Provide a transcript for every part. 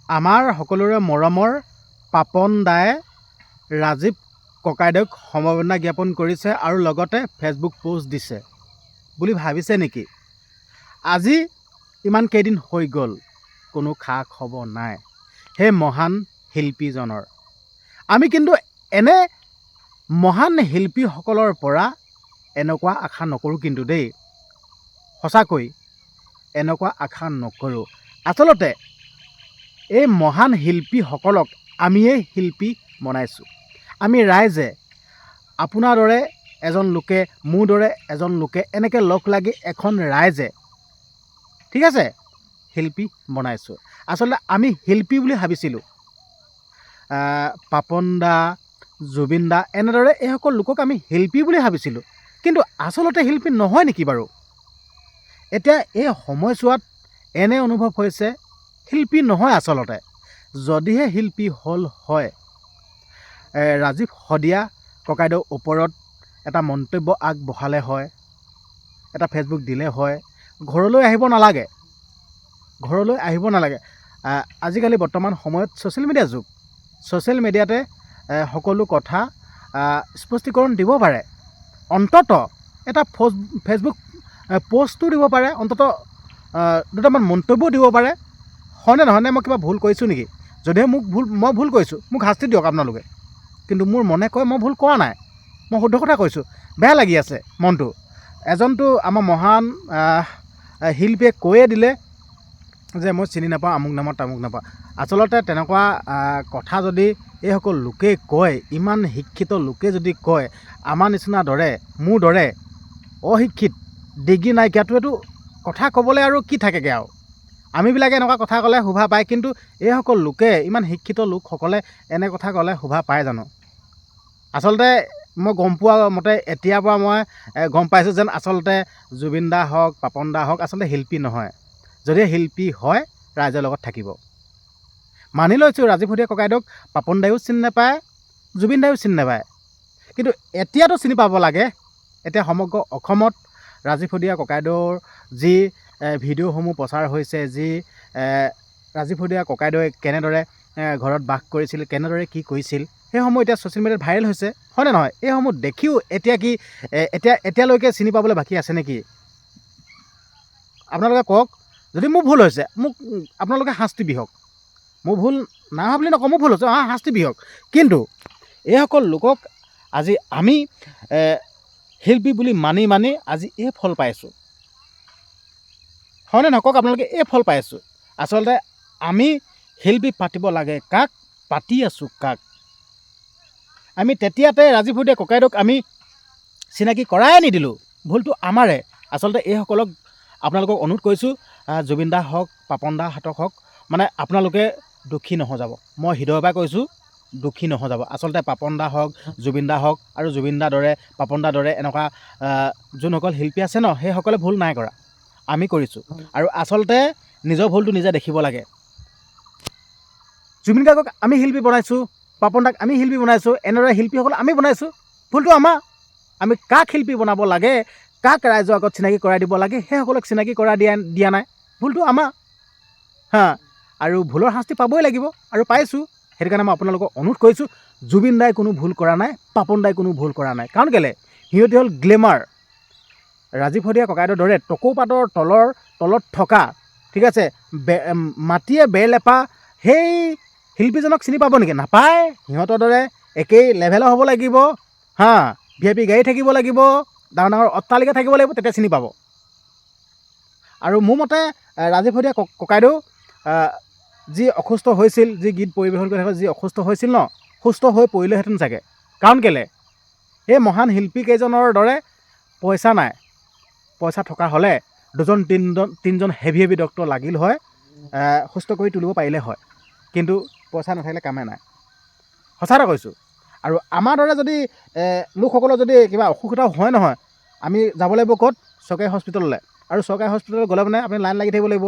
আমাৰ সকলোৰে মৰমৰ পাপন দায়ে ৰাজীৱ ককাইদেউক সমবেদনা জ্ঞাপন কৰিছে আৰু লগতে ফেচবুক পোষ্ট দিছে বুলি ভাবিছে নেকি? আজি ইমান কেইদিন হৈ গ'ল, কোনো খা খবৰ নাই সেই মহান শিল্পীজনৰ। আমি কিন্তু এনে মহান শিল্পীসকলৰ পৰা এনেকুৱা আশা নকৰোঁ কিন্তু দেই, সঁচাকৈ এনেকুৱা আশা নকৰোঁ। আচলতে এই মহান শিল্পীসকলক আমিয়েই শিল্পী বনাইছোঁ। আমি ৰাইজে, আপোনাৰ দৰে এজন লোকে, মোৰ দৰে এজন লোকে এনেকৈ লগ লাগি এখন ৰাইজে, ঠিক আছে, শিল্পী বনাইছোঁ। আচলতে আমি শিল্পী বুলি ভাবিছিলোঁ পাপন দা, জুবিন দা, এনেদৰে এইসকল লোকক আমি শিল্পী বুলি ভাবিছিলোঁ। কিন্তু আচলতে শিল্পী নহয় নেকি বাৰু? এতিয়া এই সময়ছোৱাত এনে অনুভৱ হৈছে শিল্পী নহয় আচলতে। যদিহে শিল্পী হ'ল হয়, ৰাজীৱ শদিয়া ককাইদেউৰ ওপৰত এটা মন্তব্য আগবঢ়ালে হয়, এটা ফেচবুক দিলে হয়, ঘৰলৈ আহিব নালাগে, ঘৰলৈ আহিব নালাগে। আজিকালি বৰ্তমান সময়ত ছ'চিয়েল মিডিয়া যুগ, ছ'চিয়েল মিডিয়াতে সকলো কথা স্পষ্টীকৰণ দিব পাৰে। অন্তত এটা ফেচবুক পোষ্টো দিব পাৰে, অন্তত দুটামান মন্তব্যও দিব পাৰে। হয়নে নহয়নে? মই কিবা ভুল কৰিছোঁ নেকি? যদিহে মই ভুল কৰিছোঁ, মোক শাস্তি দিয়ক আপোনালোকে। কিন্তু মোৰ মনে কয় মই ভুল কৰা নাই, মই শুদ্ধ কথা কৈছোঁ। বেয়া লাগি আছে মনটো। এজনটো আমাৰ মহান শিল্পীয়ে কৈয়ে দিলে যে মই চিনি নাপাওঁ, আমুক নামত তামুক নাপাওঁ। আচলতে তেনেকুৱা কথা যদি এইসকল লোকেই কয়, ইমান শিক্ষিত লোকে যদি কয়, আমাৰ নিচিনা দৰে, মোৰ দৰে অশিক্ষিত, ডিগ্ৰী নাইকিয়াটোৱেতো কথা ক'বলৈ আৰু কি থাকেগৈ আৰু। আমিবিলাকে এনেকুৱা কথা ক'লে শোভা পায়, কিন্তু এইসকল লোকে, ইমান শিক্ষিত লোকসকলে এনে কথা ক'লে শোভা পায় জানো? আচলতে মই গম পোৱা মতে এতিয়াৰ পৰা মই গম পাইছোঁ যেন আচলতে জুবিন দা হওক, পাপন দা হওক আচলতে শিল্পী নহয়। যদি শিল্পী হয়, ৰাইজৰ লগত থাকিব। মানি লৈছোঁ ৰাজীৱ শদিয়া ককাইদেউক পাপন দায়ো চিনি নাপায়, জুবিন দায়ো চিনি নাপায়। কিন্তু এতিয়াতো চিনি পাব লাগে। এতিয়া সমগ্ৰ অসমত ৰাজীৱ শদিয়া ককাইদেউৰ যি ভিডিঅ'সমূহ প্ৰচাৰ হৈছে, যি ৰাজীৱ শদিয়া ককাইদেৱে কেনেদৰে ঘৰত বাস কৰিছিল, কেনেদৰে কি কৰিছিল, সেইসমূহ এতিয়া ছ'চিয়েল মিডিয়াত ভাইৰেল হৈছে, হয়নে নহয়? এইসমূহ দেখিও এতিয়া কি এতিয়ালৈকে চিনি পাবলৈ বাকী আছে নেকি? আপোনালোকে কওক। যদি মোৰ ভুল হৈছে, মোক আপোনালোকে শাস্তি বিহক। মোৰ ভুল নাই হোৱা বুলি নকওঁ, মোৰ ভুল হৈছে, শাস্তি বিহক। কিন্তু এইসকল লোকক আজি আমি শিল্পী বুলি মানি আজি এই ফল পাইছোঁ, হয়নে নহয়? কওক আপোনালোকে, এই ফল পাই আছোঁ। আচলতে আমি শিল্পী পাতিব লাগে কাক, পাতি আছোঁ কাক? আমি তেতিয়াতে ৰাজীৱ শদিয়া ককাইদেউক আমি চিনাকি কৰাই নিদিলোঁ, ভুলটো আমাৰে। আচলতে এইসকলক আপোনালোকক অনুৰোধ কৰিছোঁ, জুবিন দা হওক, পাপন দা হাতক হওক, মানে আপোনালোকে দুখী নহযাব। মই হৃদয়ৰ পৰা কৈছোঁ, দুখী নহযাব। আচলতে পাপন দা হওক, জুবিন দা হওক, আৰু জুবিন দাৰ দৰে, পাপন দাৰ দৰে এনেকুৱা যোনসকল শিল্পী আছে ন, সেইসকলে ভুল নাই কৰা, আমি কৰিছোঁ। আৰু আচলতে নিজৰ ভুলটো নিজে দেখিব লাগে। জুবিন গাৰ্গক আমি শিল্পী বনাইছোঁ, পাপন দাক আমি শিল্পী বনাইছোঁ, এনেদৰে শিল্পীসকল আমি বনাইছোঁ, ভুলটো আমাৰ। আমি কাক শিল্পী বনাব লাগে, কাক ৰাইজৰ আগত চিনাকি কৰাই দিব লাগে, সেইসকলক চিনাকি কৰাই দিয়া নাই, ভুলটো আমাৰ। আৰু ভুলৰ শাস্তি পাবই লাগিব, আৰু পাইছোঁ। সেইটো কাৰণে মই আপোনালোকক অনুৰোধ কৰিছোঁ, জুবিন দাই কোনো ভুল কৰা নাই, পাপন দাই কোনো ভুল কৰা নাই। কাৰণ কেলৈ? সিহঁতি হ'ল গ্লেমাৰ। ৰাজীৱ শদিয়া ককাইদেউৰ দৰে টকৌপাতৰ তলত থকা, ঠিক আছে, মাটিয়ে বেৰ লেপা সেই শিল্পীজনক চিনি পাব নেকি? নাপায়। সিহঁতৰ দৰে একেই লেভেলৰ হ'ব লাগিব, VIP গাড়ী থাকিব লাগিব, ডাঙৰ ডাঙৰ অট্টালিকা থাকিব লাগিব, তেতিয়া চিনি পাব। আৰু মোৰ মতে ৰাজীৱ শদিয়া ককাইদেউ যি অসুস্থ হৈছিল, যি গীত পৰিৱেশন কৰি থকা যি অসুস্থ হৈছিল ন, সুস্থ হৈ পৰিলেহেঁতেন চাগে। কাৰণ কেলৈ? এই মহান শিল্পীকেইজনৰ দৰে পইচা নাই। পইচা থকা হ'লে দুজন তিনিজন হেভি ডক্টৰ লাগিল হয়, সুস্থ কৰি তুলিব পাৰিলে হয়। কিন্তু পইচা নাথাকিলে কামে নাই, সঁচা কথা কৈছোঁ। আৰু আমাৰ দৰে যদি লোকসকলৰ যদি কিবা অসুখ এটা হয় নহয়, আমি যাব লাগিব ক'ত? চৰকাৰী হস্পিটেললৈ। আৰু চৰকাৰী হস্পিটেলত গ'লে মানে আপুনি লাইন লাগি থাকিব লাগিব,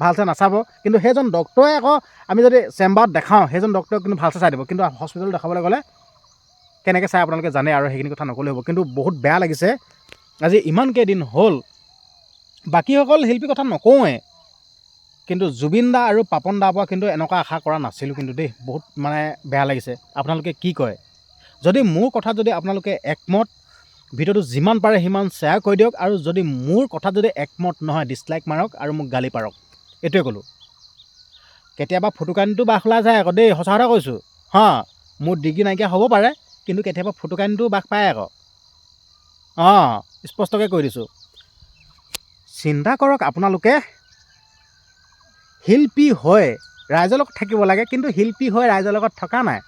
ভালছে নাচাব। কিন্তু সেইজন ডক্টৰে আকৌ আমি যদি চেম্বাৰত দেখাওঁ, সেইজন ডক্টৰে কিন্তু ভালছে চাই দিব। কিন্তু হস্পিটেলত দেখাবলৈ গ'লে কেনেকৈ চাই আপোনালোকে জানে, আৰু সেইখিনি কথা নক'লে হ'ব। কিন্তু বহুত বেয়া লাগিছে, আজি ইমান কেইদিন হ'ল, বাকীসকল শিল্পীৰ কথা নকওঁৱে, কিন্তু জুবিন দা আৰু পাপন দাৰ পৰা কিন্তু এনেকুৱা আশা কৰা নাছিলোঁ কিন্তু দেই। বহুত মানে বেয়া লাগিছে। আপোনালোকে কি কয়? যদি মোৰ কথাত যদি আপোনালোকে একমত, ভিডিঅ'টো যিমান পাৰে সিমান শ্বেয়াৰ কৰি দিয়ক, আৰু যদি মোৰ কথাত যদি একমত নহয় ডিছলাইক মাৰক আৰু মোক গালি পাৰক। এইটোৱে ক'লোঁ। কেতিয়াবা ফুটুকানিটো বাস ওলাই যায় আকৌ দেই, সঁচা কথা কৈছোঁ। মোৰ ডিগ্ৰী নাইকিয়া হ'ব পাৰে, কিন্তু কেতিয়াবা ফুটুকানিটো বাস পায় আকৌ। স্পষ্টকৈ কৈ দিছোঁ। চিন্তা কৰক আপোনালোকে, শিল্পী হৈ ৰাইজৰ লগত থাকিব লাগে, কিন্তু শিল্পী হৈ ৰাইজৰ লগত থকা নাই।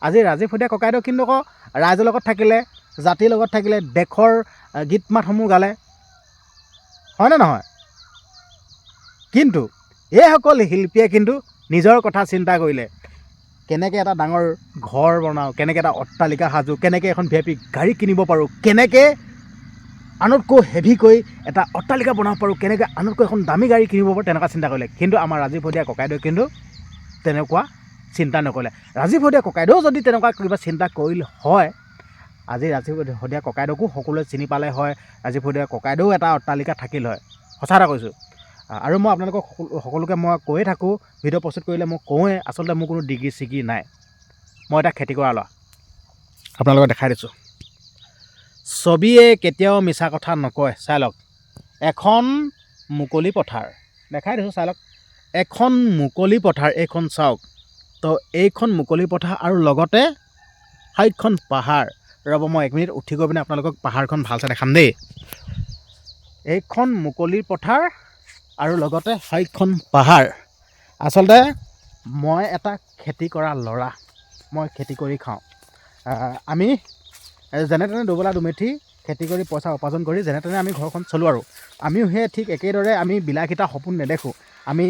আজি ৰাজীৱ সতীয়া ককাইদেউ কিন্তু আকৌ ৰাইজৰ লগত থাকিলে, জাতিৰ লগত থাকিলে, দেশৰ গীত মাতসমূহ গালে, হয়নে নহয়? কিন্তু এইসকল শিল্পীয়ে কিন্তু নিজৰ কথা চিন্তা কৰিলে। কেনেকৈ এটা ডাঙৰ ঘৰ বনাওঁ, কেনেকৈ এটা অট্টালিকা সাজোঁ, কেনেকৈ এখন VIP গাড়ী কিনিব পাৰোঁ, কেনেকৈ আনতকৈ হেভিকৈ এটা অট্টালিকা বনাব পাৰোঁ, কেনেকৈ আনতকৈ এখন দামী গাড়ী কিনিব পাৰোঁ, তেনেকুৱা চিন্তা কৰিলে। কিন্তু আমাৰ ৰাজীৱ সতীয়া ককাইদেউ কিন্তু তেনেকুৱা চিন্তা নকৰিলে। ৰাজীৱ সতীয়া ককাইদেউ যদি তেনেকুৱা কিবা চিন্তা কৰিলে হয়, আজি ৰাজীৱ সতীয়া ককাইদেউকো সকলোৱে চিনি পালে হয়, ৰাজীৱ সতীয়া ককাইদেউ এটা অট্টালিকা থাকিল হয়। সঁচা কথা কৈছোঁ। আৰু মই আপোনালোকক সকলোকে মই কৈয়ে থাকোঁ, ভিডিঅ' প্ৰস্তুত কৰিলে মই কওঁৱেই, আচলতে মোৰ কোনো ডিগ্ৰী চিগ্ৰী নাই। মই এটা খেতি কৰা ল'ৰা। আপোনালোকক দেখাই দিছোঁ। ছবিয়ে কেতিয়াও মিছা কথা নকয়। চাই লওক, এখন মুকলি পথাৰ দেখাই দিছোঁ, চাই লওক। এখন মুকলি পথাৰ, এইখন চাওক। তো এইখন মুকলি পথাৰ আৰু লগতে হাইখন পাহাৰ। ৰ'ব মই 1 মিনিট উঠি গৈ পিনে আপোনালোকক পাহাৰখন ভালকৈ দেখাম দেই। এইখন মুকলি পথাৰ আৰু লগতে হাইখন পাহাৰ। আচলতে মই এটা খেতি কৰা ল'ৰা, মই খেতি কৰি খাওঁ। আমি যেনে তেনে দুবেলা দুমেথি খেতি কৰি পইচা উপাৰ্জন কৰি যেনে তেনে আমি ঘৰখন চলোঁ। আৰু আমিও সেই ঠিক একেদৰে আমি বিলাসিতা সপোন নেদেখোঁ। আমি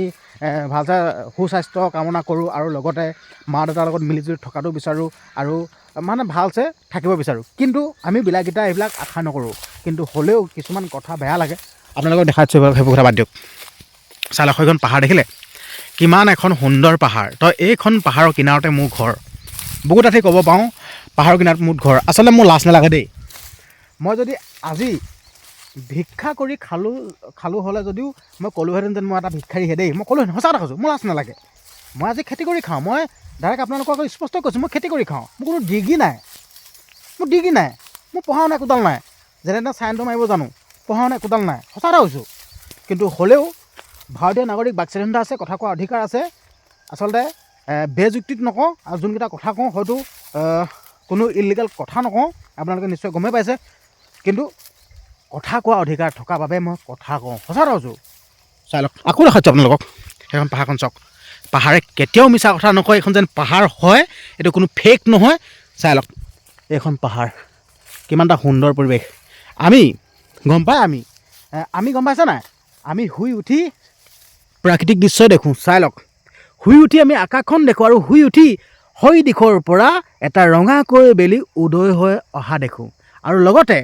ভালকৈ সুস্বাস্থ্য কামনা কৰোঁ, আৰু লগতে মা দেউতাৰ লগত মিলিজুলি থকাটো বিচাৰোঁ, আৰু মানে ভালছে থাকিব বিচাৰোঁ। কিন্তু আমি বিলাসিতা এইবিলাক আশা নকৰোঁ। কিন্তু হ'লেও কিছুমান কথা বেয়া লাগে। আপোনালোকক দেখাইছোঁ, সেইবোৰ কথা বাদ দিয়ক। চাই লওক, সেইখন পাহাৰ দেখিলে? কিমান এখন সুন্দৰ পাহাৰ। তো এইখন পাহাৰৰ কিনাৰতে মোৰ ঘৰ। বুকুত ৰাতি ক'ব পাৰোঁ, পাহাৰৰ কিনাৰত মোৰ ঘৰ। আচলতে মোৰ লাজ নালাগে দেই। মই যদি আজি ভিক্ষা কৰি খালোঁ হ'লে যদিও মই ক'লোহেঁতেন যেন মই এটা ভিক্ষাৰীহে দেই, মই ক'লোহেঁতেন, সঁচা কথা কৈছোঁ। মোৰ লাজ নালাগে। মই আজি খেতি কৰি খাওঁ। মই ডাইৰেক্ট আপোনালোকক স্পষ্ট কৈছোঁ, মই খেতি কৰি খাওঁ। মোৰ কোনো ডিগ্ৰী নাই, মোৰ ডিগ্ৰী নাই, মোৰ পঢ়া শুনা একোডাল নাই। যেনে তেনে চাইনটো মাৰিব জানো, পঢ়া শুনা একোডাল নাই, সঁচা কথা কৈছোঁ। কিন্তু হ'লেও ভাৰতীয় নাগৰিক বাক স্বাধীনতা আছে, কথা কোৱাৰ অধিকাৰ আছে। আচলতে বেযুক্তিত নকওঁ, আৰু যোনকেইটা কথা কওঁ হয়তো কোনো ইলিগেল কথা নকওঁ, আপোনালোকে নিশ্চয় গমেই পাইছে। কিন্তু কথা কোৱা অধিকাৰ থকা বাবে মই কথা কওঁ, সঁচা কথা কৈছোঁ। চাই লওক, আকৌ দেখাইছোঁ আপোনালোকক। সেইখন পাহাৰখন চাওক। পাহাৰে কেতিয়াও মিছা কথা নকয়। এইখন যেন পাহাৰ হয়, এইটো কোনো ফেক নহয়। চাই লওক, এইখন পাহাৰ, কিমান এটা সুন্দৰ পৰিৱেশ। আমি গম পাইছে নাই? আমি শুই উঠি প্ৰাকৃতিক দৃশ্য দেখোঁ। চাই লওক, শুই উঠি আমি আকাশখন দেখোঁ, আৰু শুই উঠি হৈ দিশৰ পৰা এটা ৰঙাকৈ বেলি উদয় হৈ অহা দেখোঁ, আৰু লগতে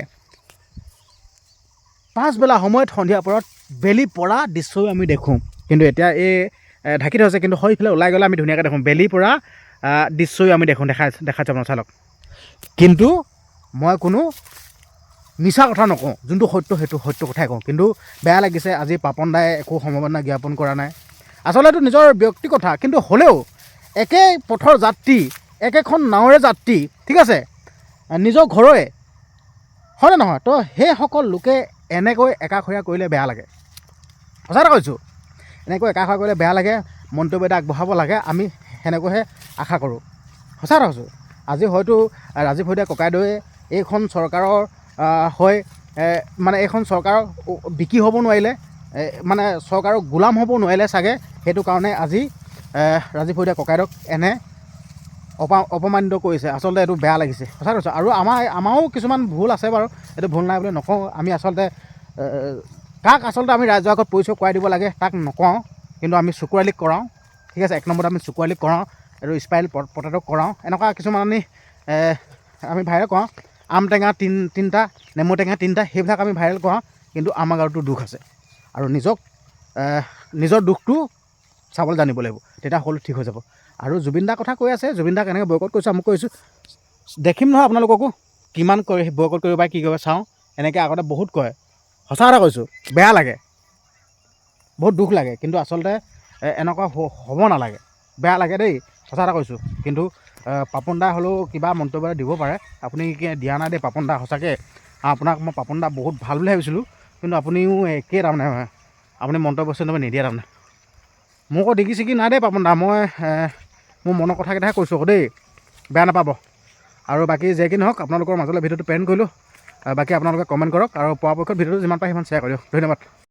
পাছবেলা সময়ত সন্ধিয়া পৰত বেলি পৰা দৃশ্যও আমি দেখোঁ। কিন্তু এতিয়া এই ঢাকি থৈছে, কিন্তু সেইফালে ওলাই গ'লে আমি ধুনীয়াকৈ দেখোঁ বেলি পৰা দৃশ্যও আমি দেখোঁ। দেখাইছোঁ আপোনাক, চাই লওক। কিন্তু মই কোনো মিছা কথা নকওঁ, যোনটো সত্য সেইটো সত্য কথাই কওঁ। কিন্তু বেয়া লাগিছে, আজি পাপন দাই একো সমবেদনা জ্ঞাপন কৰা নাই। আচলতে এইটো নিজৰ ব্যক্তি কথা, কিন্তু হ'লেও একে পথৰ যাত্ৰী, একেখন নাৱৰে যাত্ৰী, ঠিক আছে, নিজৰ ঘৰৰে, হয়নে নহয়? তো সেইসকল লোকে এনেকৈ একাষৰীয়া কৰিলে বেয়া লাগে, সঁচা কথা কৈছোঁ। এনেকৈ একাষৰীয়া কৰিলে বেয়া লাগে, মন্তব্য এটা আগবঢ়াব লাগে, আমি সেনেকৈহে আশা কৰোঁ, সঁচা কথা কৈছোঁ। আজি হয়তো ৰাজীৱ সতীয়া ককাইদেৱে এইখন চৰকাৰৰ হয়, মানে এইখন চৰকাৰৰ বিকি হ'ব নোৱাৰিলে, মানে চৰকাৰৰ গোলাম হ'ব নোৱাৰিলে চাগে। সেইটো কাৰণে আজি ৰাজীৱ সতীয়া ককাইদেউক এনে অপমানিত কৰিছে। আচলতে এইটো বেয়া লাগিছে, সঁচা কৈছোঁ। আৰু আমাৰো কিছুমান ভুল আছে বাৰু, এইটো ভুল নাই বুলি নকওঁ। আমি আচলতে কাক আচলতে আমি ৰাইজৰ আগত পৰিচয় কৰাই দিব লাগে তাক নকওঁ, কিন্তু আমি চকুৰালীক কৰাওঁ, ঠিক আছে। 1 নম্বৰত আমি চকুৰালীক কৰাওঁ, আৰু স্পাইল পটেটক কৰাওঁ। এনেকুৱা কিছুমান আমি ভাইৰেল কৰাওঁ। আম টেঙা 3টা, নেমু টেঙা 3টা, সেইবিলাক আমি ভাইৰেল কৰাওঁ। কিন্তু আমাৰ গাঁৱতো দুখ আছে, আৰু নিজৰ দুখটো চাবলৈ জানিব লাগিব, তেতিয়া সকলো ঠিক হৈ যাব। আৰু জুবিন দাৰ কথা কৈ আছে, জুবিন দাক এনেকৈ বয়কট কৰিছোঁ, আমুক কৰিছোঁ। দেখিম নহয় আপোনালোককো কিমান বয়কট কৰিব পাৰে, কি কৰিব চাওঁ। এনেকৈ আগতে বহুত কয়, সঁচা কথা কৈছোঁ। বেয়া লাগে, বহুত দুখ লাগে। কিন্তু আচলতে এনেকুৱা হ'ব নালাগে, বেয়া লাগে দেই, সঁচা এটা কৈছোঁ। কিন্তু পাপন দা হ'লেও কিবা মন্তব্য দিব পাৰে, আপুনি দিয়া নাই দেই পাপন দা, সঁচাকৈ আপোনাক মই পাপন দা বহুত ভাল বুলি ভাবিছিলোঁ, কিন্তু আপুনিও একেই তাৰমানে আপুনি মন্তব্য নিদিয়ে তাৰমানে। মোক আকৌ ডিগি চিগি নাই দেই পাপন দা, মই মোৰ মনৰ কথাকেইটাহে কৈছোঁ আকৌ দেই, বেয়া নাপাব। আৰু বাকী যে কি নহওক আপোনালোকৰ মাজলৈ ভিডিঅ'টো প্ৰেৰণ কৰিলোঁ, বাকী আপোনালোকে কমেণ্ট কৰক আৰু পৰাপক্ষত ভিডিঅ'টো যিমান পাৰে সিমান শ্বেয়াৰ কৰি দিয়ক। ধন্যবাদ।